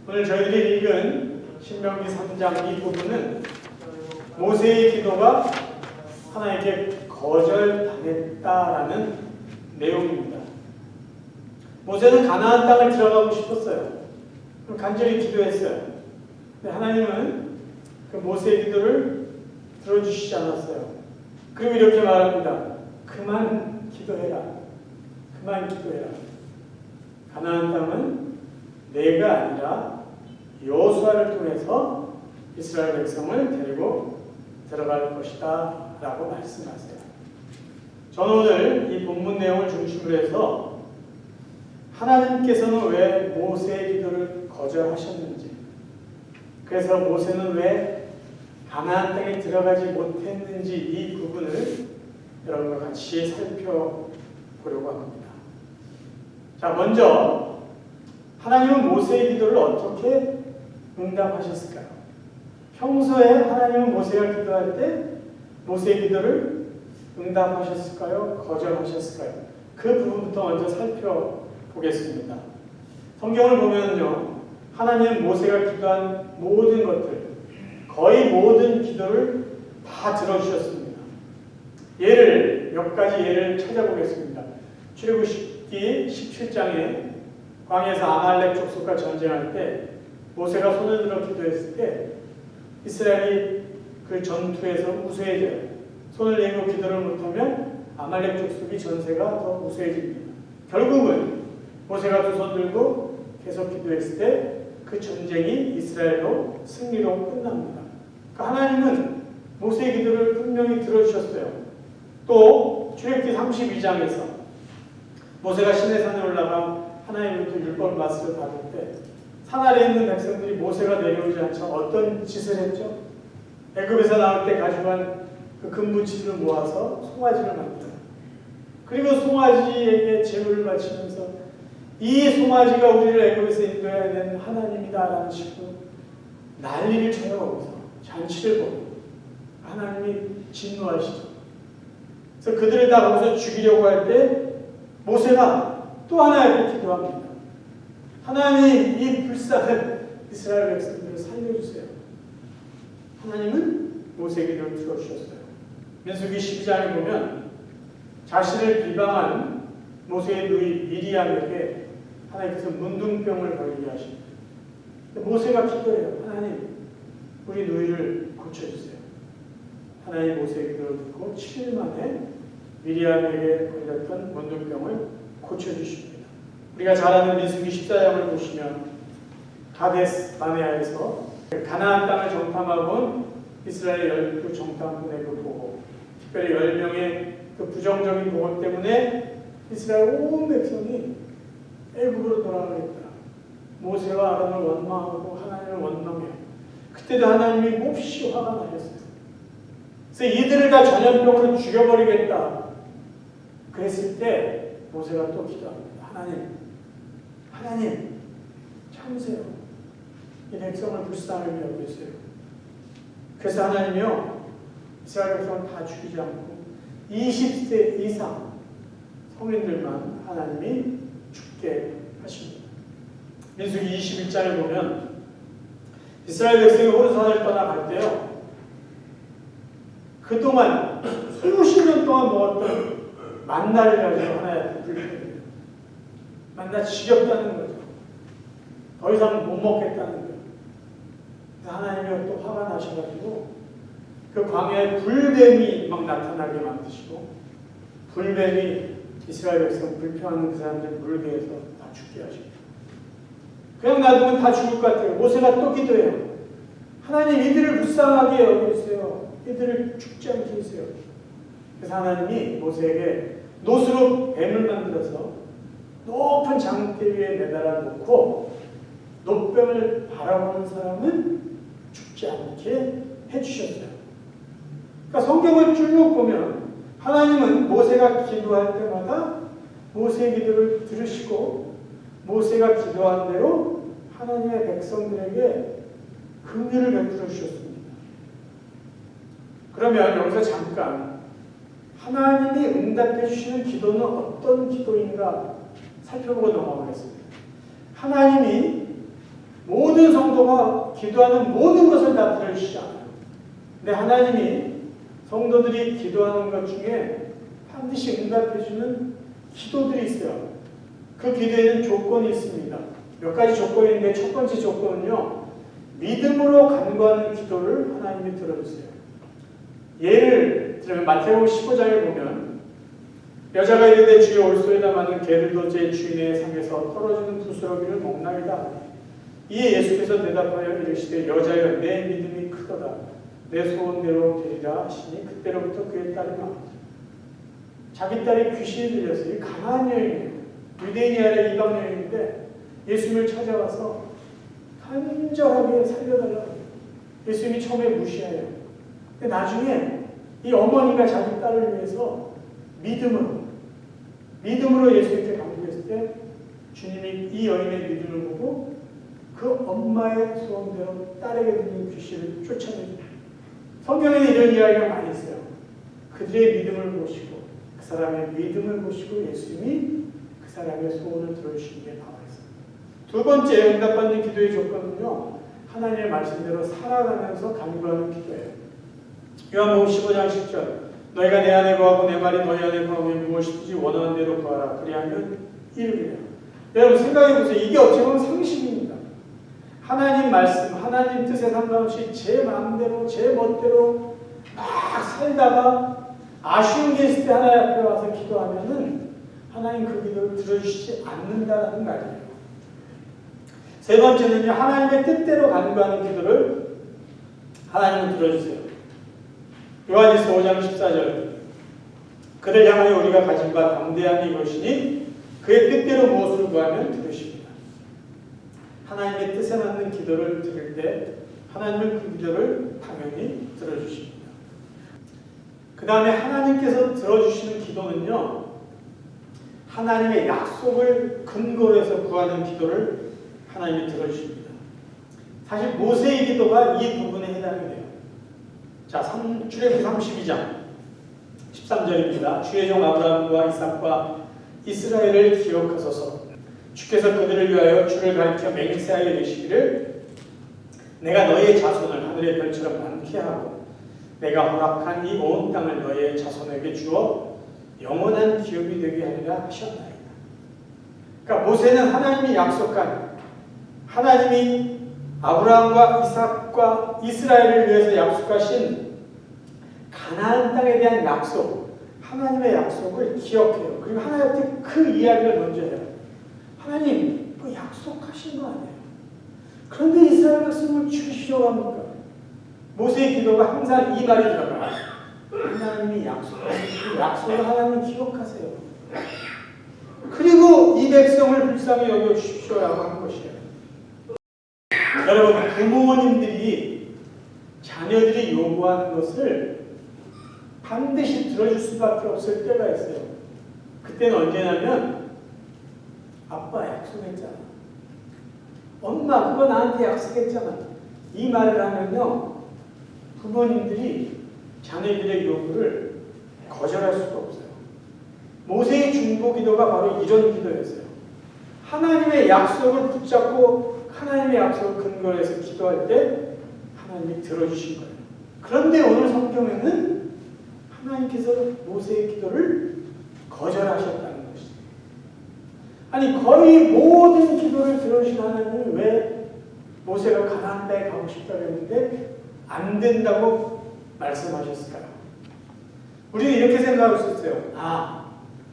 오늘 저희들이 읽은 신명기 3장 이 부분은 모세의 기도가 하나님께 거절당했다라는 내용입니다. 모세는 가나안 땅을 들어가고 싶었어요. 간절히 기도했어요. 근데 하나님은 그 모세의 기도를 들어주시지 않았어요. 그리고 이렇게 말합니다. 그만 기도해라. 그만 기도해라. 가나안 땅은 내가 아니라 여호수아를 통해서 이스라엘 백성을 데리고 들어갈 것이다 라고 말씀하세요. 저는 오늘 이 본문 내용을 중심으로 해서 하나님께서는 왜 모세의 기도를 거절하셨는지, 그래서 모세는 왜 가나안 땅에 들어가지 못했는지 이 부분을 여러분과 같이 살펴보려고 합니다. 자, 먼저 하나님은 모세의 기도를 어떻게 응답하셨을까요? 평소에 하나님은 모세가 기도할 때 모세의 기도를 응답하셨을까요? 거절하셨을까요? 그 부분부터 먼저 살펴보겠습니다. 성경을 보면요, 하나님은 모세가 기도한 모든 것들, 거의 모든 기도를 다 들어주셨습니다. 몇 가지 예를 찾아보겠습니다. 출애굽기 17장에 광야에서 아말렉 족속과 전쟁할 때 모세가 손을 들어 기도했을 때 이스라엘이 그 전투에서 우세해져요. 손을 내밀고 기도를 못하면 아말렉 족속이 전세가 더 우세해집니다. 결국은 모세가 두 손 들고 계속 기도했을 때 그 전쟁이 이스라엘로 승리로 끝납니다. 그러니까 하나님은 모세의 기도를 분명히 들어주셨어요. 또 출애굽기 32장에서 모세가 시내산에 올라가 하나님으로부터 율법 말씀을 받을 때 산 아래에 있는 백성들이 모세가 내려오지 않자 어떤 짓을 했죠? 애굽에서 나올 때 가져간 그 금붙이들을 모아서 송아지를 만들어요. 그리고 송아지에게 제물을 바치면서 이 송아지가 우리를 애굽에서 인도해야 되는 하나님이다라는 식으로 난리를 쳐요. 거기서 잔치를 벌여요. 하나님이 진노하시죠. 그래서 그들을 다 거기서 죽이려고 할 때 모세가 또 하나님께 기도합니다. 하나님, 이 불쌍한 이스라엘 백성들을 살려주세요. 하나님은 모세의 기도를 들어주셨어요. 민수기 12장에 보면 자신을 비방한 모세의 누이 미리암에게 하나님께서 문둥병을 걸리게 하십니다. 모세가 기도해요. 하나님, 우리 누이를 고쳐주세요. 하나님 모세의 기도를 듣고 7일 만에 미리암에게 걸렸던 문둥병을 고쳐주십니다. 우리가 잘 아는 민수기 14장을 보시면 가데스 바네아에서 가나안 땅을 정탐하고 온 이스라엘 12 정탐꾼의 그 보고, 특별히 10명의 그 부정적인 보고 때문에 이스라엘 온 백성이 애굽으로 돌아가겠다. 모세와 아론을 원망하고 하나님을 원망해요. 그때도 하나님이 몹시 화가 나셨어요. 그래서 이들을 다 전염병으로 죽여버리겠다. 그랬을 때 모세가 또 기도합니다. 하나님 참으세요. 이 백성을 불쌍하게 여기세요. 그래서 하나님이요, 이스라엘 백성을 다 죽이지 않고 20세 이상 성인들만 하나님이 죽게 하십니다. 민수기 21장에 보면 이스라엘 백성이 호르산을 떠나갈 때요, 그동안 수십 년 동안 먹었던 만나를 가지고 하나님한테 불평해요. 만나 지겹다는 거죠. 더 이상 못 먹겠다는 거예요. 하나님이 또 화가 나셔가지고 그 광야에 불뱀이 막 나타나게 만드시고, 불뱀이 이스라엘 백성 불평하는 그 사람들 물게 해서 다 죽게 하십니다. 그냥 놔두면 다 죽을 것 같아요. 모세가 또 기도해요. 하나님, 이들을 불쌍하게 여겨주세요. 이들을 죽지 않게 해주세요. 그래서 하나님이 모세에게 노스로 뱀을 만들어서 높은 장대 위에 매달아 놓고 노뱀을 바라보는 사람은 죽지 않게 해주셨어요. 그러니까 성경을 쭉 보면 하나님은 모세가 기도할 때마다 모세의 기도를 들으시고 모세가 기도한 대로 하나님의 백성들에게 긍휼을 베풀어 주셨습니다. 그러면 여기서 잠깐 하나님이 응답해 주시는 기도는 어떤 기도인가 살펴보고 넘어가겠습니다. 하나님이 모든 성도가 기도하는 모든 것을 다 들어주시지 않아요. 근데 하나님이 성도들이 기도하는 것 중에 반드시 응답해주는 기도들이 있어요. 그 기도에는 조건이 있습니다. 몇 가지 조건이 있는데 첫 번째 조건은요, 믿음으로 간구하는 기도를 하나님이 들어주세요. 예를 들면 마태복음 15장에 보면 여자가 이르되 주여 올소이다마는 개들도 제 주인의 상에서 떨어지는 부스러기를 먹나이다. 이에 예수께서 대답하여 이르시되 여자여 내 믿음이 크도다. 내 소원대로 되리라 하시니 그때로부터 그의 딸이 나왔다. 자기 딸이 귀신이 들렸어요. 가나안 여인이에요. 유대인이 아니라 이방 여인인데 예수님을 찾아와서 간절하게 살려달라고 해요. 예수님이 처음에 무시해요. 근데 나중에 이 어머니가 자기 딸을 위해서 믿음으로 예수님께 간구했을 때 주님이 이 여인의 믿음을 보고 그 엄마의 소원대로 딸에게 들린 귀신을 쫓아냅니다. 성경에는 이런 이야기가 많이 있어요. 그들의 믿음을 보시고 그 사람의 믿음을 보시고 예수님이 그 사람의 소원을 들어주시는 게 나와 있습니다. 두 번째 응답받는 기도의 조건은요, 하나님의 말씀대로 살아가면서 간구하는 기도예요. 요한복음 15장 10절 너희가 내 안에 거하고 내 말이 너희 안에 거하면 무엇이든지 원하는 대로 구하라. 그리하면 이루리라. 여러분 생각해보세요. 이게 어찌 보면 상식입니다. 하나님 말씀, 하나님 뜻에 상관없이 제 마음대로 제 멋대로 막 살다가 아쉬운 게 있을 때 하나님 앞에 와서 기도하면은 하나님 그 기도를 들어주시지 않는다는 말이에요. 세 번째는요, 하나님의 뜻대로 간구하는 기도를 하나님은 들어주세요. 요한일서 5장 14절 그를 향하여 우리가 가진 바 담대함이 이것이니 그의 뜻대로 무엇을 구하면 들으십니다. 하나님의 뜻에 맞는 기도를 들을 때 하나님은 그 기도를 당연히 들어주십니다. 그 다음에 하나님께서 들어주시는 기도는요, 하나님의 약속을 근거로 해서 구하는 기도를 하나님이 들어주십니다. 사실 모세의 기도가 이 부분에 해당이 돼요. 자, 출애굽기 32장 13절입니다. 주의 종 아브라함과 이삭과 이스라엘을 기억하소서. 주께서 그들을 위하여 주를 가리켜 맹세하여 이르시기를 내가 너희의 자손을 하늘의 별처럼 많게 하고 내가 허락한 이 온 땅을 너희의 자손에게 주어 영원한 기업이 되게 하리라 하셨나이다. 그러니까 모세는 하나님이 약속한, 하나님이 아브라함과 이삭과 이스라엘을 위해서 약속하신 가나안 땅에 대한 약속, 하나님의 약속을 기억해요. 그리고 하나님한테 그 이야기를 먼저 해요. 하나님, 그 약속하신 거 아니에요. 그런데 이스라엘 백성을 죽이시려고 합니까? 모세의 기도가 항상 이 말이 들어가요. 하나님이 약속하신 그 약속을 하나님 기억하세요. 그리고 이 백성을 불쌍히 여겨주십시오라고 하는 것이에요. 여러분, 부모님들이 자녀들이 요구하는 것을 반드시 들어줄 수밖에 없을 때가 있어요. 그때는 언제냐면 아빠 약속했잖아. 엄마 그거 나한테 약속했잖아. 이 말을 하면요, 부모님들이 자녀들의 요구를 거절할 수가 없어요. 모세의 중보기도가 바로 이런 기도였어요. 하나님의 약속을 붙잡고 하나님의 약속을 근거로 해서 기도할 때 하나님이 들어주신 거예요. 그런데 오늘 성경에는 하나님께서 모세의 기도를 거절하셨다는 것이죠. 아니, 거의 모든 기도를 들어주신 하나님은 왜 모세가 가나안 땅에 가고 싶다고 했는데 안 된다고 말씀하셨을까요? 우리는 이렇게 생각할 수 있어요.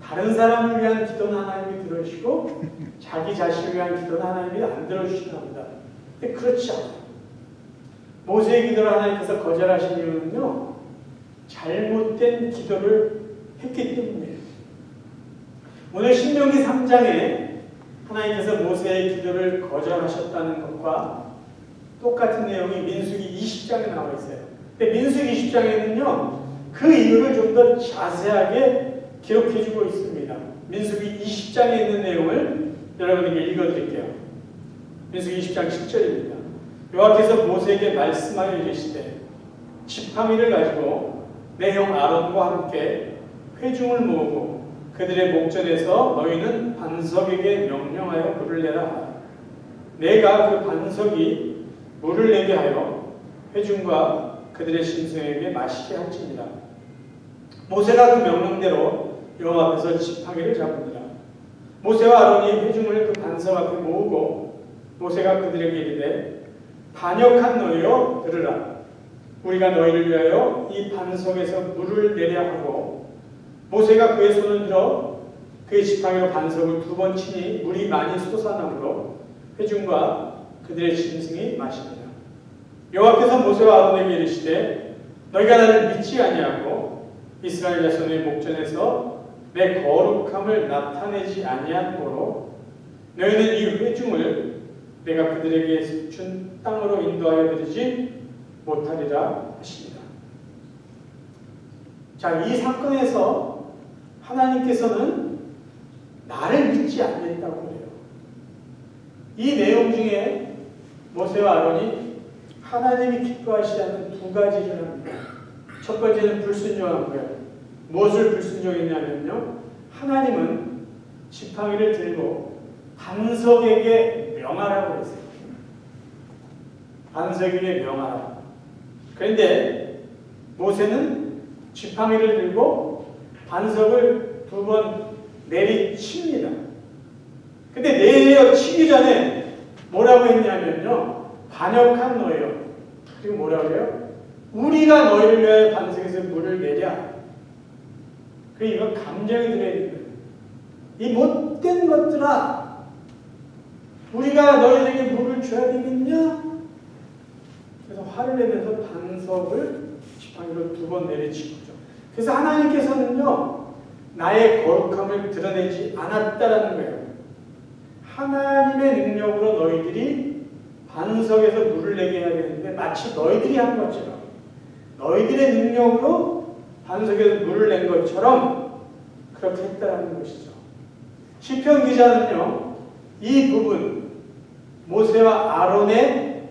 다른 사람을 위한 기도는 하나님이 들어주시고 자기 자신을 위한 기도는 하나님이 안 들어주시나 보다. 근데 그렇지 않아요. 모세의 기도를 하나님께서 거절하신 이유는요, 잘못된 기도를 했기 때문이에요. 오늘 신명기 3장에 하나님께서 모세의 기도를 거절하셨다는 것과 똑같은 내용이 민수기 20장에 나와 있어요. 근데 민수기 20장에는요, 그 이유를 좀 더 자세하게 기록해주고 있습니다. 민수기 20장에 있는 내용을 여러분에게 읽어드릴게요. 민수기 20장 10절입니다. 여호와께서 모세에게 말씀하여 이르시되 지팡이를 가지고 내 형 아론과 함께 회중을 모으고 그들의 목전에서 너희는 반석에게 명령하여 불을 내라 하라. 내가 그 반석이 물을 내게 하여 회중과 그들의 심승에게 마시게 할지니라. 모세가 그 명령대로 여호와 앞에서 지팡이를 잡으니라. 모세와 아론이 회중을 그 반석 앞에 모으고 모세가 그들에게 이르되 반역한 너희여 들으라. 우리가 너희를 위하여 이 반석에서 물을 내려 하고 모세가 그의 손을 들어 그의 지팡이로 반석을 2번 치니 물이 많이 솟아나므로 회중과 그들의 짐승이 마십니다. 여호와께서 모세와 아론에게 이르시되 너희가 나를 믿지 아니하고 이스라엘 자손의 목전에서 내 거룩함을 나타내지 아니함으로 너희는 이 회중을 내가 그들에게 준 땅으로 인도하여 드리지 못하리라 하십니다. 자, 이 사건에서 하나님께서는 나를 믿지 않겠다고 해요. 이 내용 중에 모세와 아론이 하나님이 기뻐하시지 않는 2가지를 합니다. 첫 번째는 불순종한 거예요. 무엇을 불순종했냐면요, 하나님은 지팡이를 들고 반석에게 명하라고 했어요. 반석에게 명하라. 그런데 모세는 지팡이를 들고 반석을 2번 내리칩니다. 근데 내려치기 전에 뭐라고 했냐면요, 반역한 너희요. 그리고 뭐라고 해요? 우리가 너희를 위하여 반석에서 물을 내랴. 그리고 이건 감정이 들어있는 거예요. 이 못된 것들아, 우리가 너희에게 물을 줘야 되겠냐? 그래서 화를 내면서 반석을 지팡이로 2번 내리친 거죠. 그래서 하나님께서는요, 나의 거룩함을 드러내지 않았다라는 거예요. 하나님의 능력으로 너희들이 반석에서 물을 내게 해야 되는데 마치 너희들이 한 것처럼, 너희들의 능력으로 반석에서 물을 낸 것처럼 그렇게 했다라는 것이죠. 시편 기자는요, 이 부분 모세와 아론의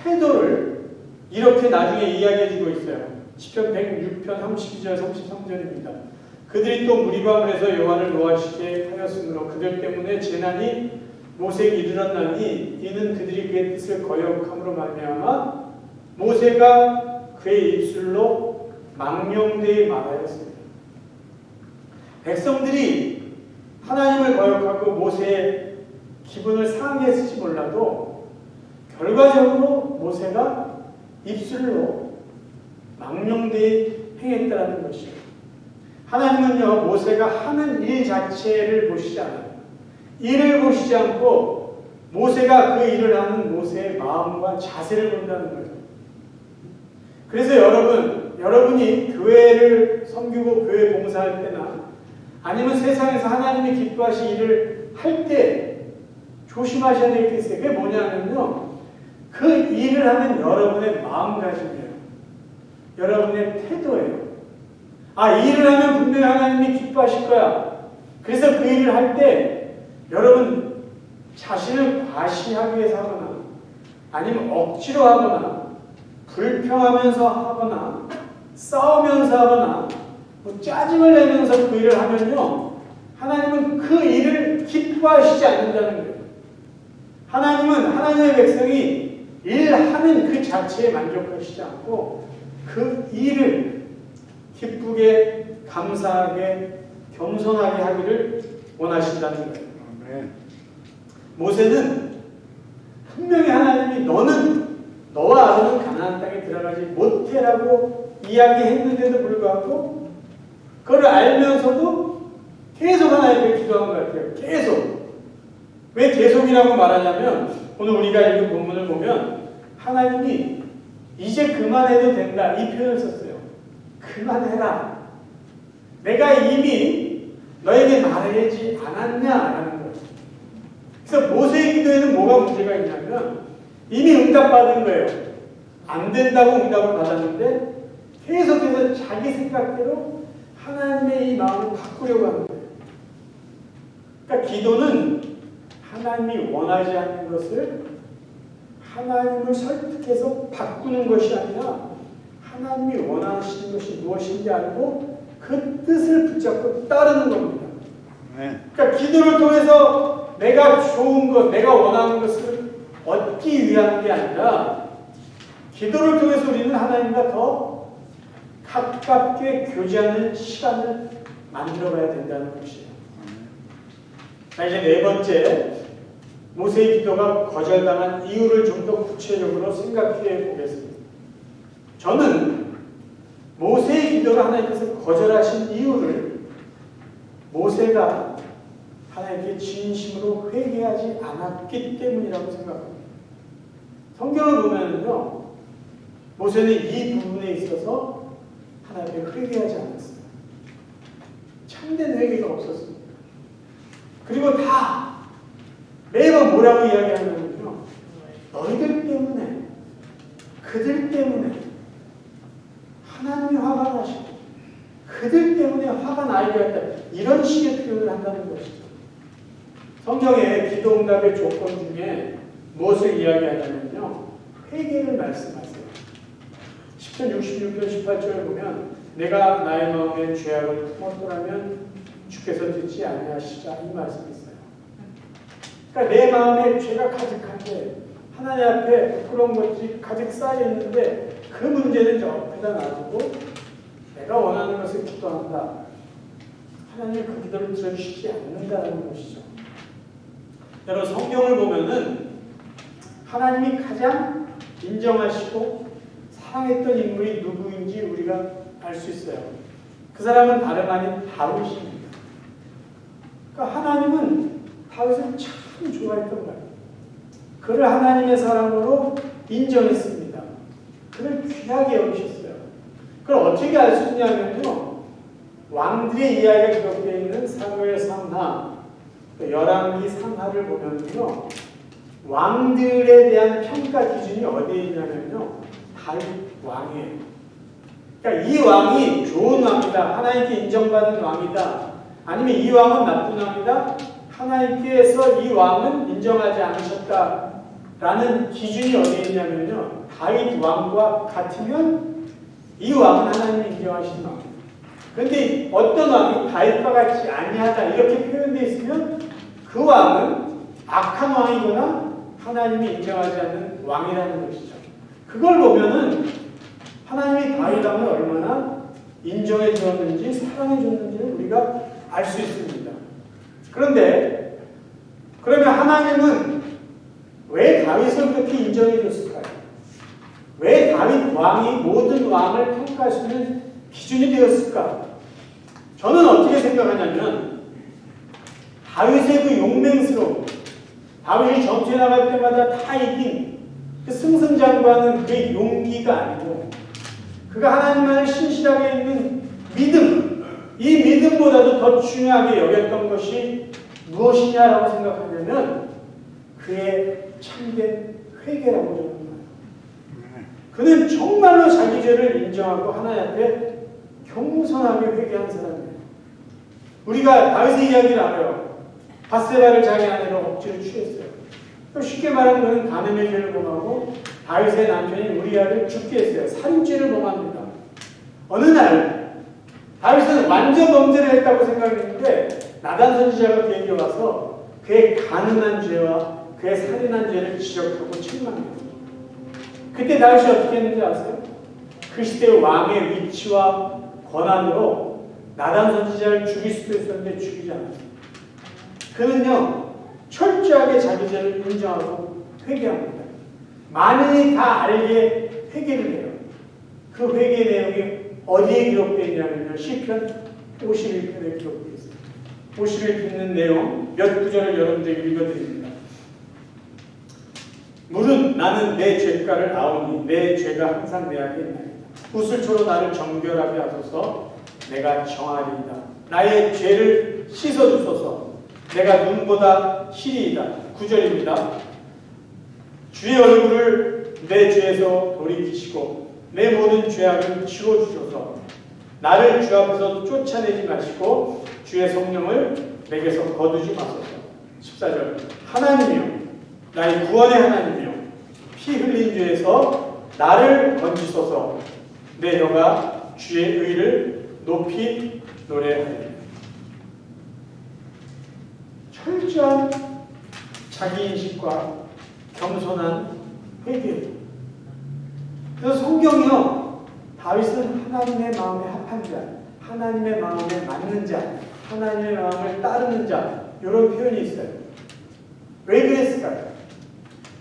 태도를 이렇게 나중에 이야기해주고 있어요. 시편 106편 32절 33절입니다. 그들이 또 무리방을 여호와를 노하시게 하였으므로 그들 때문에 재난이 모세에게 이르렀나니 이는 그들이 그의 뜻을 거역함으로 말미암아 모세가 그의 입술로 망령되이 말하였습니다. 백성들이 하나님을 거역하고 모세의 기분을 상하게 했을지 몰라도 결과적으로 모세가 입술로 망령되이 행했다는 것이에요. 하나님은요, 모세가 하는 일 자체를 보시지 않아요. 일을 보시지 않고 모세가 그 일을 하는 모세의 마음과 자세를 본다는 거예요. 그래서 여러분이 교회를 섬기고 교회 봉사할 때나 아니면 세상에서 하나님이 기뻐하신 일을 할 때 조심하셔야 될 게 있어요. 그게 뭐냐면요, 그 일을 하는 여러분의 마음가짐이에요. 여러분의 태도예요. 이 일을 하면 분명히 하나님이 기뻐하실 거야. 그래서 그 일을 할 때 여러분 자신을 과시하기 위해서 하거나 아니면 억지로 하거나 불평하면서 하거나 싸우면서 하거나 뭐 짜증을 내면서 그 일을 하면요, 하나님은 그 일을 기뻐하시지 않는다는 거예요. 하나님은 하나님의 백성이 일하는 그 자체에 만족하시지 않고 그 일을 기쁘게, 감사하게, 겸손하게 하기를 원하신다는 거예요. 모세는 분명히 하나님이 너와 아론은 가나안 땅에 들어가지 못해라고 이야기했는데도 불구하고 그걸 알면서도 계속 하나님께 기도한 것 같아요. 계속. 왜 계속이라고 말하냐면 오늘 우리가 읽은 본문을 보면 하나님이 이제 그만해도 된다 이 표현을 썼어요. 그만해라. 내가 이미 너에게 말하지 않았냐라는 거예요. 그래서 모세의 기도에는 뭐가 문제가 있냐면 이미 응답받은 거예요. 안 된다고 응답을 받았는데 계속해서 자기 생각대로 하나님의 이 마음을 바꾸려고 하는 거예요. 그러니까 기도는 하나님이 원하지 않는 것을 하나님을 설득해서 바꾸는 것이 아니라 하나님이 원하시는 것이 무엇인지 알고 그 뜻을 붙잡고 따르는 겁니다. 그러니까 기도를 통해서 내가 좋은 것, 내가 원하는 것을 얻기 위한 게 아니라 기도를 통해서 우리는 하나님과 더 가깝게 교제하는 시간을 만들어가야 된다는 것이에요. 자, 이제 네 번째, 모세의 기도가 거절당한 이유를 좀 더 구체적으로 생각해 보겠습니다. 저는 모세의 기도를 하나님께서 거절하신 이유를 모세가 하나님께 진심으로 회개하지 않았기 때문이라고 생각합니다. 성경을 보면요, 모세는 이 부분에 있어서 하나님께 회개하지 않았어요. 참된 회개가 없었습니다. 그리고 다 매번 뭐라고 이야기하냐면요, 너희들 때문에, 그들 때문에 하나님이 화가 나시고 그들 때문에 화가 나게 한다, 이런 식의 표현을 한다는 것이죠. 성경의 기도응답의 조건 중에 무엇을 이야기하냐면요, 회개를 말씀하세요. 10편 66편 18절을 보면 내가 나의 마음에 죄악을 품었더라면 주께서 듣지 아니하시자, 이 말씀이 있어요. 그러니까 내 마음에 죄가 가득한데 하나님 앞에 부끄러운 것이 가득 쌓여 있는데 그 문제는 옆에다 놔두고 내가 원하는 것을 기도한다. 하나님이 그 기도를 들어주시지 않는다는 것이죠. 여러분, 성경을 보면은 하나님이 가장 인정하시고 사랑했던 인물이 누구인지 우리가 알 수 있어요. 그 사람은 다름 아닌 다윗입니다. 그러니까 하나님은 다윗을 참 좋아했던 거예요. 그를 하나님의 사람으로 인정했습니다. 그를 귀하게 여기셨어요. 그걸 어떻게 알 수 있냐면요, 왕들의 이야기가 기록되어 있는 사무엘 3하, 열왕기 3하를 보면요, 왕들에 대한 평가 기준이 어디에 있냐면요, 다윗 왕이에요. 그러니까 이 왕이 좋은 왕이다, 하나님께 인정받는 왕이다, 아니면 이 왕은 나쁜 왕이다, 하나님께서 이 왕은 인정하지 않으셨다라는 기준이 어디에 있냐면요, 다윗 왕과 같으면 이 왕은 하나님이 인정하시는 왕이에요. 그런데 어떤 왕이 다윗과 같이 아니하다 이렇게 표현되어 있으면 그 왕은 악한 왕이거나 하나님이 인정하지 않는 왕이라는 것이죠. 그걸 보면은 하나님이 다윗 왕을 얼마나 인정해 주었는지 사랑해 줬는지를 우리가 알 수 있습니다. 그런데 그러면 하나님은 왜 다윗을 그렇게 인정해 줬을까요? 왜 다윗 왕이 모든 왕을 평가할 수 있는 기준이 되었을까? 저는 어떻게 생각하냐면 다윗의 그 용맹스러움, 다윗이 전투에 나갈 때마다 다 이긴 그 승승장구하는 그 용기가 아니고 그가 하나님만을 신실하게 있는 믿음, 이 믿음보다도 더 중요하게 여겼던 것이 무엇이냐라고 생각하냐면 그의 참된 회개라고 저는 말해요. 그는 정말로 자기 죄를 인정하고 하나님 앞에 겸손하게 회개한 사람이에요. 우리가 다윗의 이야기를 알아요. 밧세바를 자기 아내로 억지로 취했어요. 쉽게 말하면 그는 간음의 죄를 범하고 다윗의 남편인 우리아를 죽게 했어요. 살인죄를 범합니다. 어느 날 다윗은 완전 범죄를 했다고 생각했는데 나단 선지자가 그에게 와서 그의 간음한 죄와 그의 살인한 죄를 지적하고 책망해요. 그때 다윗이 어떻게 했는지 아세요? 그 시대 왕의 위치와 권한으로 나단 선지자를 죽일 수도 있었는데 죽이지 않았어요. 그는요, 철저하게 자기 죄를 인정하고 회개합니다. 만인이 다 알게 회개를 해요. 그 회개 내용이 어디에 기록되어 있냐면요, 시편 51편에 기록되어 있어요. 51편 있는 내용 몇 구절을 여러분들에게 읽어드립니다. 물은 나는 내 죄가를 아오니 내 죄가 항상 내 앞에 있나이다. 구슬초로 나를 정결하게 하소서. 내가 정하리이다. 나의 죄를 씻어주소서. 내가 눈보다 희리이다. 9절입니다. 주의 얼굴을 내 죄에서 돌이키시고 내 모든 죄악을 지워주소서. 나를 주 앞에서 쫓아내지 마시고 주의 성령을 내게서 거두지 마소서. 14절. 하나님이여, 나의 구원의 하나님이여, 피 흘린 죄에서 나를 건지소서. 내 혀가 주의 의를 높이 노래하리라. 철저한 자기인식과 겸손한 회개예요. 그래서 성경이요, 다윗은 하나님의 마음에 합한 자, 하나님의 마음에 맞는 자, 하나님의 마음을 따르는 자, 이런 표현이 있어요. 왜 그랬을까요?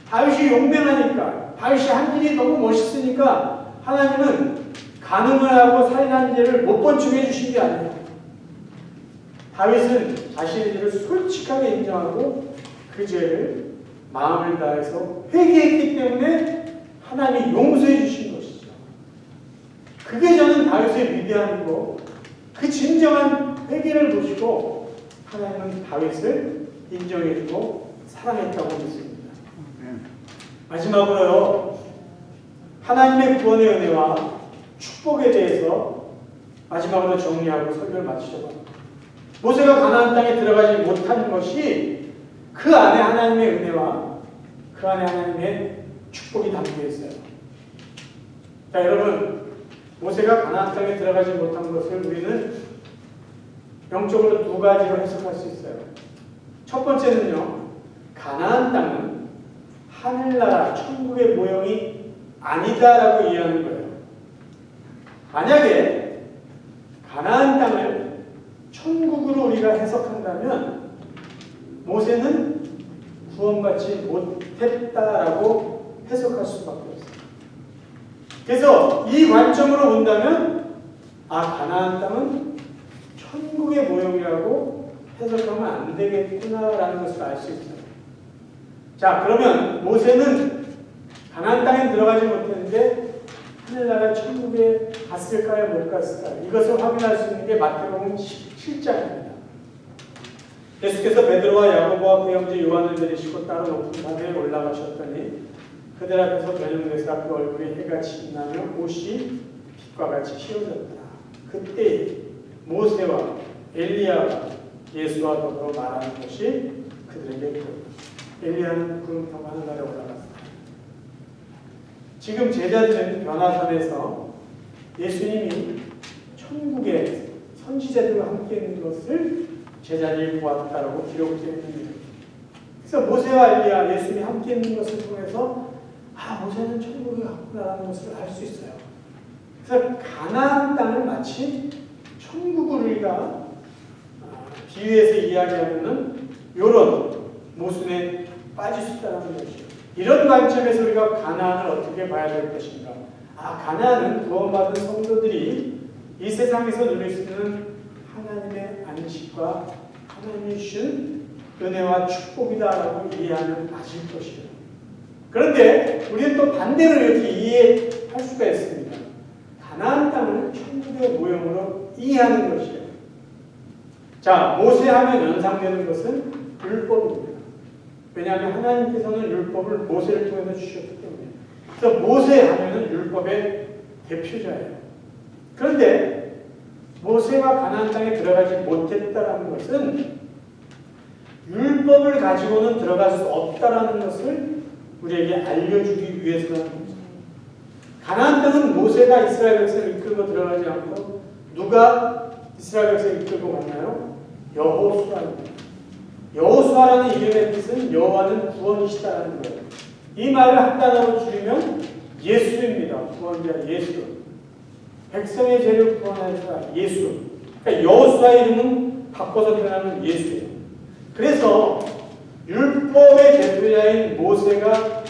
다윗이 용맹하니까, 다윗이 한 일이 너무 멋있으니까 하나님은 간음을 하고 살인한 죄를 못 번충해 주신 게 아니에요. 다윗은 자신의 죄를 솔직하게 인정하고 그 죄를 마음을 다해서 회개했기 때문에 하나님이 용서해 주신 것이죠. 그게 저는 다윗의 위대한 거, 그 진정한 회개를 보시고 하나님은 다윗을 인정해주고 사랑했다고 믿습니다. 마지막으로요, 하나님의 구원의 은혜와 축복에 대해서 마지막으로 정리하고 설교를 마치려고 합니다. 모세가 가나안 땅에 들어가지 못한 것이 그 안에 하나님의 은혜와 그 안에 하나님의 축복이 담겨 있어요. 자, 여러분, 모세가 가나안 땅에 들어가지 못한 것을 우리는 영적으로 두 가지로 해석할 수 있어요. 첫 번째는요, 가나안 땅은 하늘나라, 천국의 모형이 아니다라고 이해하는 거예요. 만약에 가나안 땅을 천국으로 우리가 해석한다면 모세는 구원받지 못했다라고 해석할 수밖에 없어요. 그래서 이 관점으로 본다면 가나안 땅은 천국의 모형이라고 해석하면 안 되겠구나라는 것을 알 수 있어요. 자, 그러면 모세는 가나안 땅에 들어가지 못했는데 하늘나라 천국에 갔을까요? 못 갔을까요? 이것을 확인할 수 있는 게 마태복음 17장입니다. 예수께서 베드로와 야고보와 그 형제 요한을 데리시고 따로 높은 산에 올라가셨더니 그들 앞에서 변형되사 그 얼굴에 해같이 빛나며 옷이 빛과 같이 휘어졌더라. 그때 모세와 엘리야가 예수와 더불어 말하는 것이 그들에게 보였다. 엘리야는 구름 타고 하늘나라에 올라갔습니다. 지금 제자들은 변화산에서 예수님이 천국에 선지자들과 함께 있는 것을 제자들이 보았다라고 기록되어 있습니다. 그래서 모세와 엘리야, 예수님이 함께 있는 것을 통해서 모세는 천국에 갔구나라는 것을 알 수 있어요. 그래서 가나안 땅을 마치 천국을 우리가 비유해서 이야기하면은 이런 모순에 빠질 수 있다는 것이죠. 이런 관점에서 우리가 가나안을 어떻게 봐야 될 것인가? 가나안은 구원받은 성도들이 이 세상에서 누릴 수 있는 하나님의 안식과 하나님이 주신 은혜와 축복이다라고 이해하면 맞을 것이에요. 그런데 우리는 또 반대로 이렇게 이해할 수가 있습니다. 가나안 땅을 천국의 모형으로 이해하는 것이에요. 자, 모세하면 연상되는 것은 율법입니다. 왜냐하면 하나님께서는 율법을 모세를 통해서 주셨기 때문에. 그래서 모세하면은 율법의 대표자예요. 그런데 모세가 가나안 땅에 들어가지 못했다라는 것은 율법을 가지고는 들어갈 수 없다라는 것을 우리에게 알려주기 위해서라는 거죠. 가나안 땅은 모세가 이스라엘 백성을 이끌고 들어가지 않고 누가 이스라엘 백성을 이끌고 갔나요? 여호수아입니다. 여호수아라는 이름의 뜻은 여호와는 구원이시다라는 거예요. 이 말을 한 단어로 줄이면 예수입니다. 구원자 예수. 백성의 죄를 구원하시다 예수. 그러니까 여호수아의 이름은 바꿔서 표현하면 예수예요. 그래서 율법의 대표자인 모세가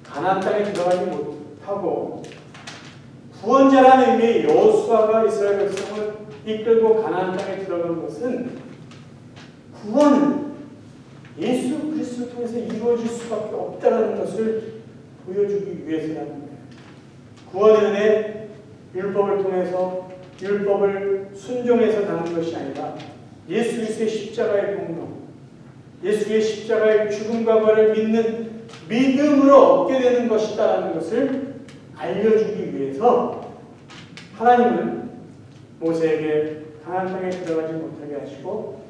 가나안 땅에 들어가지 못하고 구원자라는 의미의 여호수아가 이스라엘 백성을 이끌고 가나안 땅에 들어간 것은 구원은 예수 그리스도를 통해서 이루어질 수밖에 없다는 것을 보여주기 위해서라는 거예요. 구원의 은혜, 율법을 통해서 율법을 순종해서 당한 것이 아니라 예수 그리스도의 십자가의 공로, 예수의 십자가의 죽음과 부활을 믿는 믿음으로 얻게 되는 것이다라는 것을 알려주기 위해서 하나님은 모세에게 가나안 땅에 들어가지 못하게 하시고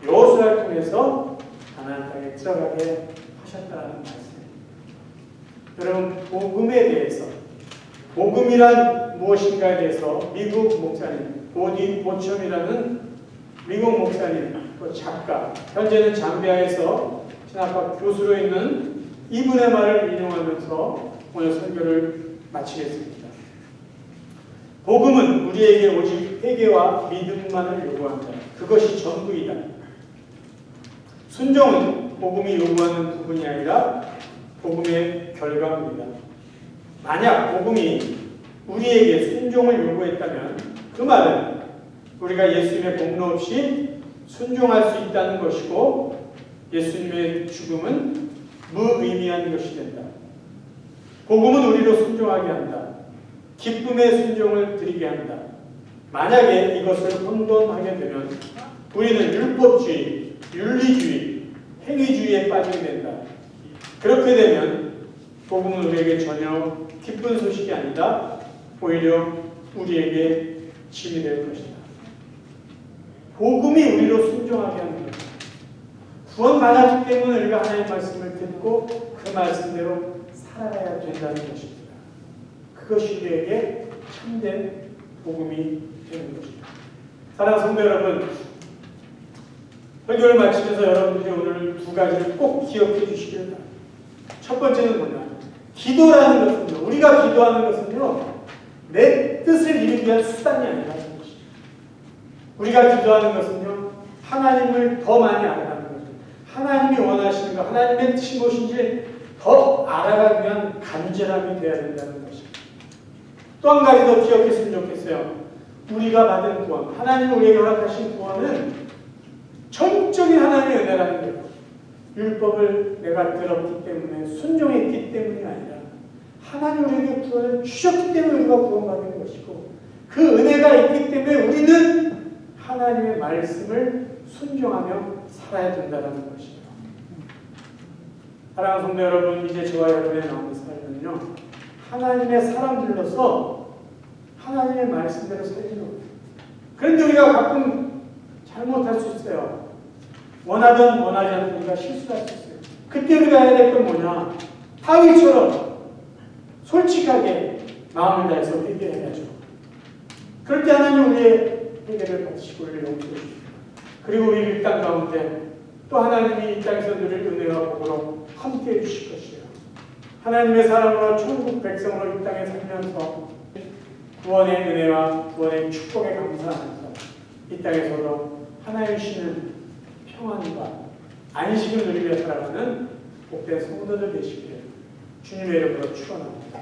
여호수아를 통해서 가나안 땅에 들어가게 하셨다는 말씀입니다. 여러분, 복음에 대해서, 복음이란 무엇인가에 대해서 미국 목사님 오딘 보첨이라는 미국 목사님, 또 작가, 현재는 잠비아에서 신학과 교수로 있는 이분의 말을 인용하면서 오늘 설교를 마치겠습니다. 복음은 우리에게 오직 회개와 믿음만을 요구한다. 그것이 전부이다. 순종은 복음이 요구하는 부분이 아니라 복음의 결과입니다. 만약 복음이 우리에게 순종을 요구했다면 그 말은 우리가 예수님의 공로 없이 순종할 수 있다는 것이고 예수님의 죽음은 무의미한 것이 된다. 복음은 우리로 순종하게 한다. 기쁨의 순종을 드리게 한다. 만약에 이것을 혼돈하게 되면 우리는 율법주의, 윤리주의, 행위주의에 빠지게 된다. 그렇게 되면 복음은 우리에게 전혀 기쁜 소식이 아니다. 오히려 우리에게 짐이 될 것이다. 복음이 우리로 순종하게 하는 것. 구원 받았기 때문에 우리가 하나님의 말씀을 듣고 그 말씀대로 살아가야 된다는 것입니다. 그것이 우리에게 참된 복음이 되는 것입니다. 사랑하는 성도 여러분, 설교를 마치면서 여러분들이 오늘 두 가지를 꼭 기억해 주시길 바랍니다. 첫 번째는 뭐냐? 기도라는 것은요, 우리가 기도하는 것은요, 내 뜻을 이루기 위한 수단이 아니라는 것입니다. 우리가 기도하는 것은요, 하나님을 더 많이 알아가는 것입니다. 하나님이 원하시는 것, 하나님의 뜻이 무엇인지 더 알아가기 위한 간절함이 되어야 된다는 것입니다. 또 한 가지 더 기억했으면 좋겠어요. 우리가 받은 구원, 하나님이 우리에게 허락하신 구원은 전적인 하나님의 은혜라는 거예요. 율법을 내가 들었기 때문에 순종했기 때문이 아니라 하나님 우리에게 구원을 주셨기 때문에 우리가 구원받는 것이고 그 은혜가 있기 때문에 우리는 하나님의 말씀을 순종하며 살아야 된다는 것이에요. 사랑하는 성도 여러분, 이제 저와 여러분의 남은 삶은요, 하나님의 사람들로서 하나님의 말씀대로 살지는 못해요. 그런데 우리가 가끔 잘못할 수 있어요. 원하든 원하지 않든 우리가 실수할 수 있어요. 그때 우리가 해야 될 건 뭐냐? 다윗처럼 솔직하게 마음을 다해서 회개해야죠. 그럴 때 하나님 우리의 회개를 받으시고 우리를 용서해 주십니다. 그리고 우리 이 땅 가운데 또 하나님이 이 땅에서 누릴 은혜와 복으로 함께해 주실 것이에요. 하나님의 사랑으로 천국 백성으로 이 땅에 살면서 구원의 은혜와 구원의 축복에 감사하면서 이 땅에서도 하나님 주시는 평안과 안식을 누리며 살아가는 복된 성도들 되시기를 주님의 이름으로 축원합니다.